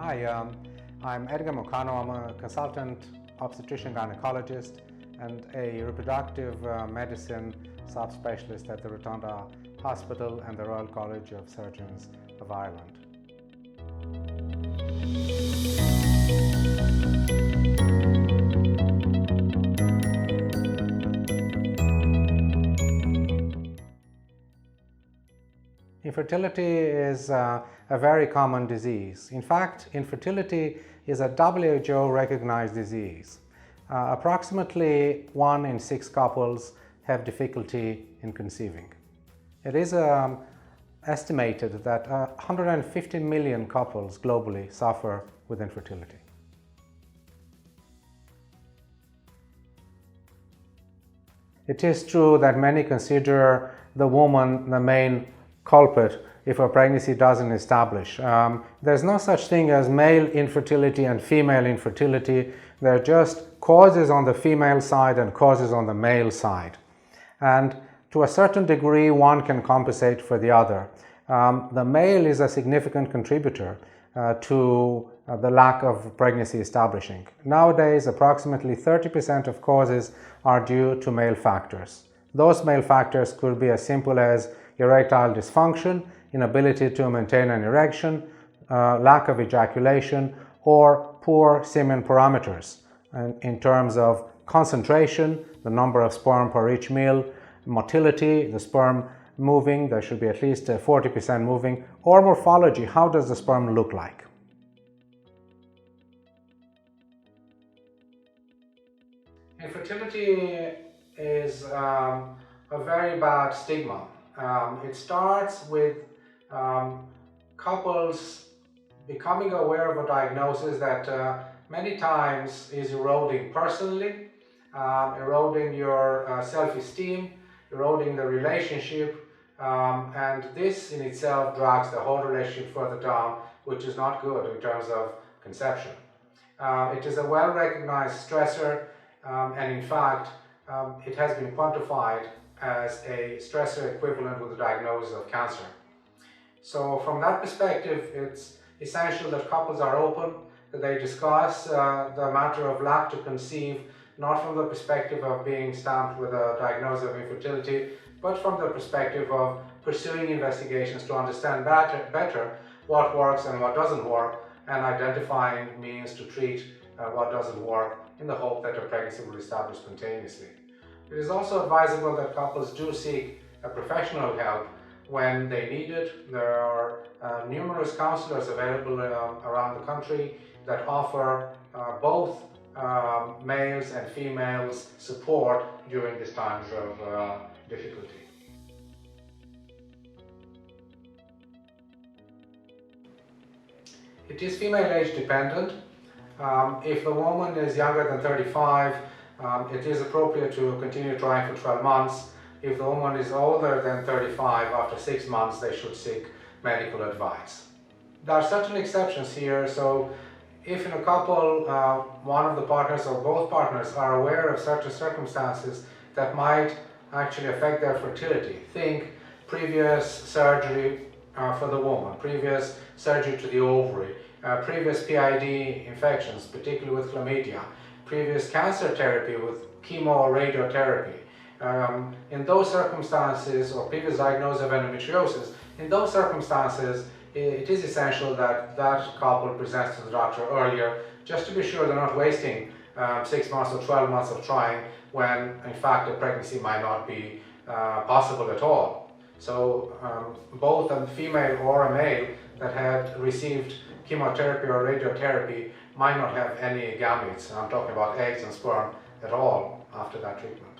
Hi, I'm Edgar Mocanu. I'm a consultant obstetrician gynecologist and a reproductive medicine subspecialist at the Rotunda Hospital and the Royal College of Surgeons of Ireland. Infertility is a very common disease. In fact, infertility is a WHO recognized disease. Approximately 1 in 6 couples have difficulty in conceiving. It is estimated that 150 million couples globally suffer with infertility. It is true that many consider the woman the main culprit if a pregnancy doesn't establish. There's no such thing as male infertility and female infertility. They're just causes on the female side and causes on the male side. And to a certain degree, one can compensate for the other. The male is a significant contributor to the lack of pregnancy establishing. Nowadays, approximately 30% of causes are due to male factors. Those male factors could be as simple as erectile dysfunction, inability to maintain an erection, lack of ejaculation, or poor semen parameters in terms of concentration, the number of sperm per each meal, motility, the sperm moving, there should be at least 40% moving, or morphology, how does the sperm look like? Infertility is a very bad stigma. It starts with couples becoming aware of a diagnosis that many times is eroding personally, eroding your self-esteem, eroding the relationship, and this in itself drags the whole relationship further down, which is not good in terms of conception. It is a well-recognized stressor, and in fact, it has been quantified as a stressor equivalent with the diagnosis of cancer. So from that perspective, it's essential that couples are open, that they discuss the matter of lack to conceive, not from the perspective of being stamped with a diagnosis of infertility, but from the perspective of pursuing investigations to understand better what works and what doesn't work, and identifying means to treat what doesn't work in the hope that a pregnancy will establish spontaneously. It is also advisable that couples do seek a professional help when they need it. There are numerous counselors available around the country that offer both males and females support during these times of difficulty. It is female age dependent. If the woman is younger than 35, it is appropriate to continue trying for 12 months. If the woman is older than 35, after 6 months, they should seek medical advice. There are certain exceptions here, so if in a couple, one of the partners or both partners are aware of certain circumstances that might actually affect their fertility, think previous surgery for the woman, previous surgery to the ovary, previous PID infections, particularly with chlamydia, previous cancer therapy with chemo or radiotherapy. In those circumstances, or previous diagnosis of endometriosis, in those circumstances, it is essential that that couple presents to the doctor earlier, just to be sure they're not wasting 6 months or 12 months of trying when, in fact, a pregnancy might not be possible at all. So both a female or a male that had received chemotherapy or radiotherapy might not have any gametes, I'm talking about eggs and sperm, at all after that treatment.